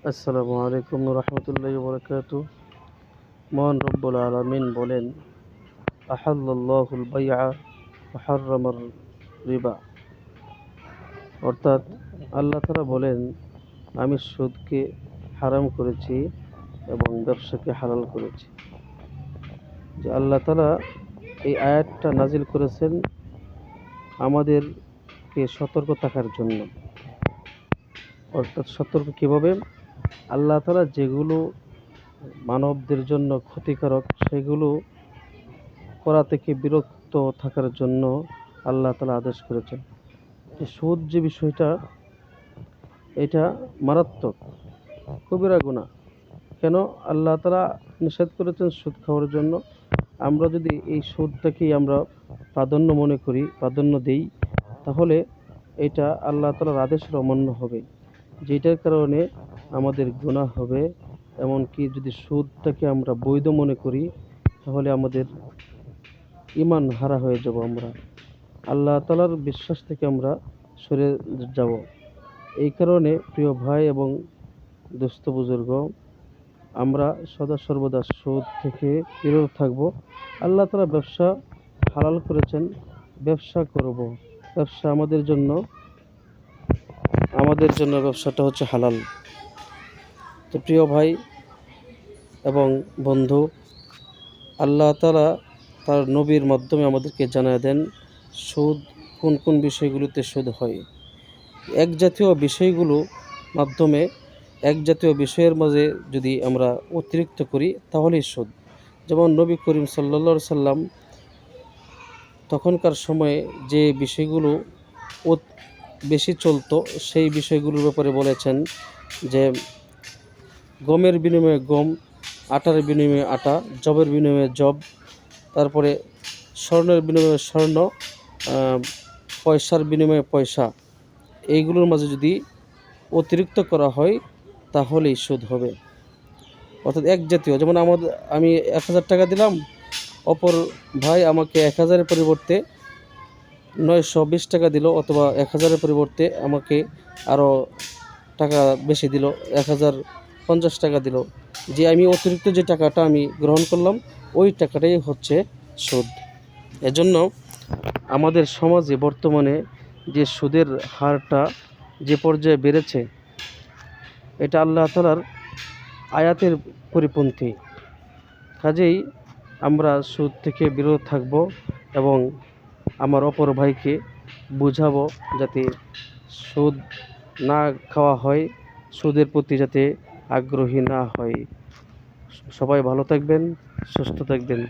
আসসালামু আলাইকুম রহমতুল্লাহি ওয়া বারাকাতুহু। মহান রব্বুল আলামিন বলেন, আহাল্লাল্লাহুল বাইআ ওয়া হাররামার রিবা। অর্থাৎ আল্লাহ তাআলা বলেন, আমি সুদকে হারাম করেছি এবং ব্যবসাকে হালাল করেছি। যে আল্লাহ তাআলা এই আয়াতটা নাজিল করেছেন আমাদেরকে সতর্ক থাকার জন্য। অর্থাৎ সতর্ক কিভাবে? আল্লাহ তাআলা যেগুলো মানবদের জন্য ক্ষতিকারক সেগুলো করা থেকে বিরত থাকার জন্য আল্লাহ তাআলা আদেশ করেছেন। যে সুদ যে বিষয়টা, এটা মারাত্মক কবিরা গুনাহ। কেন আল্লাহ তাআলা নিষেধ করেছেন সুদ খাওয়ার জন্য? আমরা যদি এই সুদটাকেই আমরা প্রাধান্য দেই, তাহলে এটা আল্লাহ তাআলার আদেশের অমান্য হবে, যেটার কারণে আমাদের গুনাহ হবে। এমনকি যদি সুদটাকে আমরা বৈধ মনে করি, তাহলে আমাদের ঈমান হারা হয়ে যাব। আমরা আল্লাহ তাআলার বিশ্বাস থেকে আমরা সরে যাব। এই কারণে প্রিয় ভাই এবং দোস্ত বুজুর্গ, আমরা সদা সর্বদা সুদ থেকে বিরত থাকব। আল্লাহ তাআলা ব্যবসা হালাল করেছেন, ব্যবসা করব। ব্যবসা আমাদের জন্য ব্যবসাটা হচ্ছে হালাল। তো প্রিয় ভাই এবং বন্ধু, আল্লাহ তাআলা তার নবীর মাধ্যমে আমাদেরকে জানায় দেন সুদ কোন কোন বিষয়গুলোতে সুদ হয়। এক জাতীয় বিষয়ের মাঝে যদি আমরা অতিরিক্ত করি তাহলেই সুদ। যেমন নবী করিম সাল্লাল্লাহু আলাইহি সাল্লাম তখনকার সময়ে যে বিষয়গুলো বেশি চলতো সেই বিষয়গুলোর ব্যাপারে বলেছেন যে গমের বিনিময়ে গম, আটার বিনিময়ে আটা, জবের বিনিময়ে জব, তারপরে স্বর্ণের বিনিময়ে স্বর্ণ, পয়সার বিনিময়ে পয়সা। এইগুলোর মাঝে যদি অতিরিক্ত করা হয় তাহলেই সুদ হবে। অর্থাৎ এক জাতীয়, যেমন আমি 1000 টাকা দিলাম, অপর ভাই আমাকে 1000-এর পরিবর্তে 920 টাকা দিল, অথবা 1000-এর পরিবর্তে আমাকে আরও টাকা বেশি দিল, 1050 টাকা দিল। যে আমি অতিরিক্ত যে টাকাটা আমি গ্রহণ করলাম, ওই টাকাটাই হচ্ছে সুদ। এজন্য আমাদের সমাজে বর্তমানে যে সুদের হারটা যে পর্যায়ে বেড়েছে, এটা আল্লাহ তাআলার আয়াতের পরিপন্থী। কাজেই আমরা সুদ থেকে বিরত থাকব এবং আমার অপর ভাইকে বুঝাবো যাতে সুদ না খাওয়া হয়, সুদের প্রতি যাতে আগ্রহী না হয়। সবাই ভালো থাকবেন, সুস্থ থাকবেন।